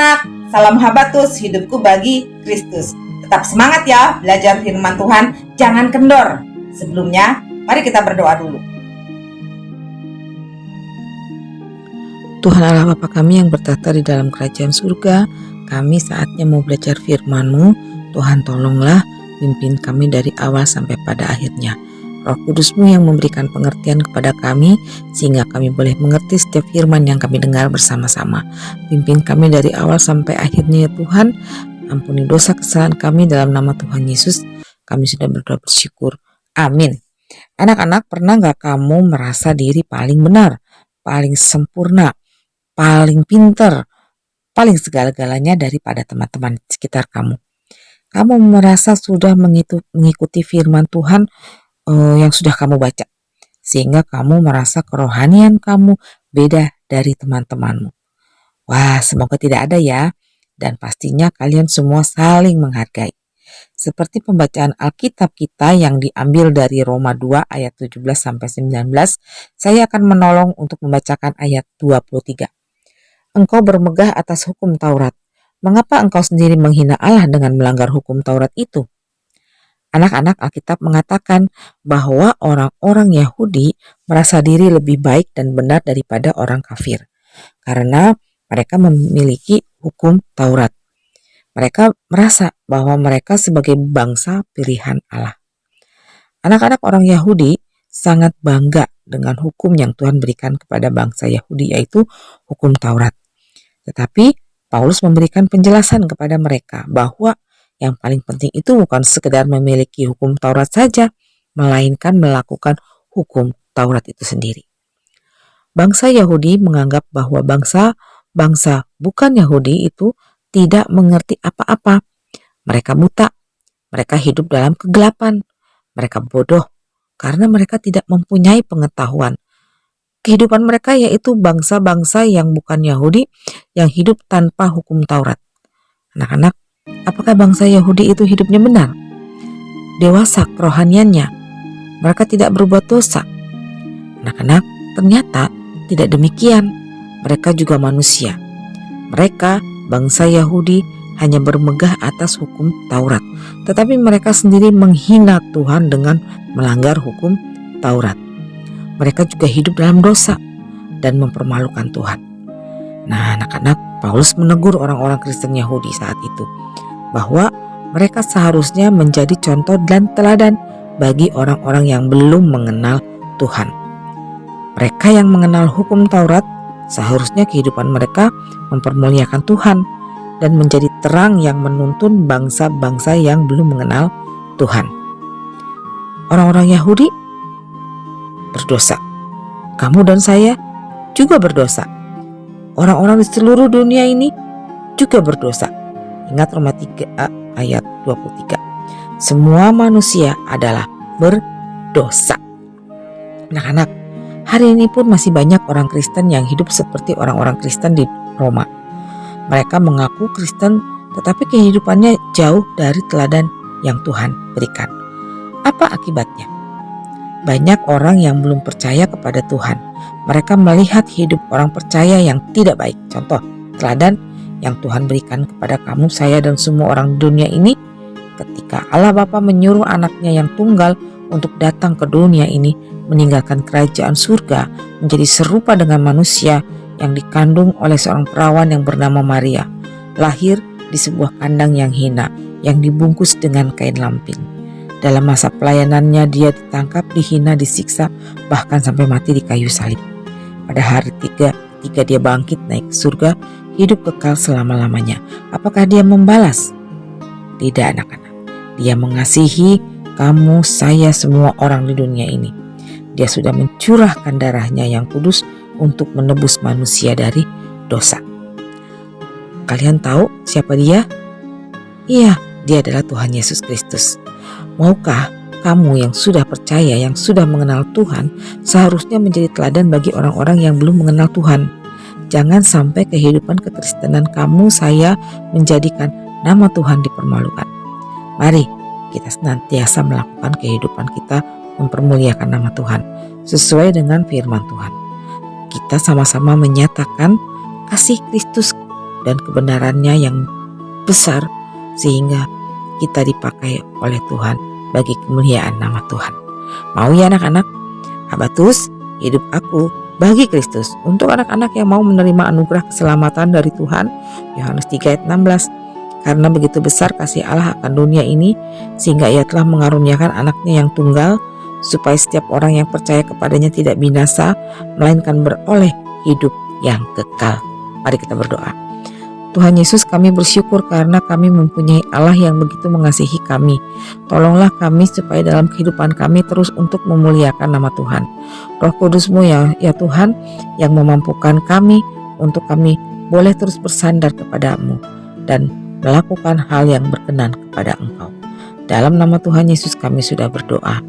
anak-anak, salam habatus hidupku bagi Kristus. Tetap semangat ya belajar firman Tuhan, jangan kendor. Sebelumnya, mari kita berdoa dulu. Tuhan Allah Bapa kami yang bertata di dalam kerajaan surga, kami saatnya mau belajar firman-Mu. Tuhan tolonglah pimpin kami dari awal sampai pada akhirnya. Roh Kudus-Mu yang memberikan pengertian kepada kami sehingga kami boleh mengerti setiap firman yang kami dengar bersama-sama. Pimpin kami dari awal sampai akhirnya ya Tuhan. Ampuni dosa kesalahan kami dalam nama Tuhan Yesus. Kami sudah berdoa bersyukur. Amin. Anak-anak, pernah gak kamu merasa diri paling benar, paling sempurna, paling pinter, paling segala-galanya daripada teman-teman sekitar kamu? Kamu merasa sudah mengikuti firman Tuhan yang sudah kamu baca, sehingga kamu merasa kerohanian kamu beda dari teman-temanmu. Wah, semoga tidak ada ya, dan pastinya kalian semua saling menghargai. Seperti pembacaan Alkitab kita yang diambil dari Roma 2 ayat 17-19, saya akan menolong untuk membacakan ayat 23. Engkau bermegah atas hukum Taurat. Mengapa engkau sendiri menghina Allah dengan melanggar hukum Taurat itu? Anak-anak, Alkitab mengatakan bahwa orang-orang Yahudi merasa diri lebih baik dan benar daripada orang kafir karena mereka memiliki hukum Taurat. Mereka merasa bahwa mereka sebagai bangsa pilihan Allah. Anak-anak orang Yahudi sangat bangga dengan hukum yang Tuhan berikan kepada bangsa Yahudi, yaitu hukum Taurat. Tetapi Paulus memberikan penjelasan kepada mereka bahwa yang paling penting itu bukan sekedar memiliki hukum Taurat saja, melainkan melakukan hukum Taurat itu sendiri. Bangsa Yahudi menganggap bahwa bangsa bukan Yahudi itu tidak mengerti apa-apa. Mereka buta, mereka hidup dalam kegelapan, mereka bodoh karena mereka tidak mempunyai pengetahuan. Kehidupan mereka yaitu bangsa-bangsa yang bukan Yahudi yang hidup tanpa hukum Taurat. Anak-anak, apakah bangsa Yahudi itu hidupnya benar? Dewasa kerohaniannya? Mereka tidak berbuat dosa? Anak-anak, ternyata tidak demikian. Mereka juga manusia. Mereka, bangsa Yahudi, hanya bermegah atas hukum Taurat. Tetapi mereka sendiri menghina Tuhan dengan melanggar hukum Taurat. Mereka juga hidup dalam dosa dan mempermalukan Tuhan. Nah, anak-anak, Paulus menegur orang-orang Kristen Yahudi saat itu bahwa mereka seharusnya menjadi contoh dan teladan bagi orang-orang yang belum mengenal Tuhan. Mereka yang mengenal hukum Taurat, seharusnya kehidupan mereka mempermuliakan Tuhan dan menjadi terang yang menuntun bangsa-bangsa yang belum mengenal Tuhan. Orang-orang Yahudi berdosa. Kamu dan saya juga berdosa. Orang-orang di seluruh dunia ini juga berdosa. Ingat Roma 3 ayat 23. Semua manusia adalah berdosa. Anak-anak, hari ini pun masih banyak orang Kristen yang hidup seperti orang-orang Kristen di Roma. Mereka mengaku Kristen tetapi kehidupannya jauh dari teladan yang Tuhan berikan. Apa akibatnya? Banyak orang yang belum percaya kepada Tuhan. Mereka melihat hidup orang percaya yang tidak baik. Contoh, teladan yang Tuhan berikan kepada kamu, saya, dan semua orang di dunia ini ketika Allah Bapa menyuruh anaknya yang tunggal untuk datang ke dunia ini, meninggalkan kerajaan surga, menjadi serupa dengan manusia yang dikandung oleh seorang perawan yang bernama Maria, lahir di sebuah kandang yang hina, yang dibungkus dengan kain lampin. Dalam masa pelayanannya dia ditangkap, dihina, disiksa, bahkan sampai mati di kayu salib. Pada hari ketika dia bangkit naik ke surga, hidup kekal selama-lamanya. Apakah dia membalas? Tidak, anak-anak. Dia mengasihi kamu, saya, semua orang di dunia ini. Dia sudah mencurahkan darahnya yang kudus untuk menebus manusia dari dosa. Kalian tahu siapa dia? Iya, dia adalah Tuhan Yesus Kristus. Maukah kamu yang sudah percaya, yang sudah mengenal Tuhan, seharusnya menjadi teladan bagi orang-orang yang belum mengenal Tuhan? Jangan sampai kehidupan kekristenan kamu, saya, menjadikan nama Tuhan dipermalukan. Mari kita senantiasa melakukan kehidupan kita mempermuliakan nama Tuhan sesuai dengan firman Tuhan. Kita sama-sama menyatakan kasih Kristus dan kebenarannya yang besar sehingga kita dipakai oleh Tuhan bagi kemuliaan nama Tuhan. Mau ya anak-anak? Habatus, hidup aku bagi Kristus. Untuk anak-anak yang mau menerima anugerah keselamatan dari Tuhan, Yohanes 3 ayat 16. Karena begitu besar kasih Allah akan dunia ini, sehingga ia telah mengaruniakan anaknya yang tunggal, supaya setiap orang yang percaya kepadanya tidak binasa, melainkan beroleh hidup yang kekal. Mari kita berdoa. Tuhan Yesus, kami bersyukur karena kami mempunyai Allah yang begitu mengasihi kami. Tolonglah kami supaya dalam kehidupan kami terus untuk memuliakan nama Tuhan. Roh Kudus-Mu ya Tuhan, yang memampukan kami untuk kami boleh terus bersandar kepadamu dan melakukan hal yang berkenan kepada Engkau. Dalam nama Tuhan Yesus kami sudah berdoa.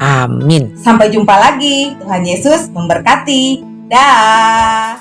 Amin. Sampai jumpa lagi. Tuhan Yesus memberkati. Dah.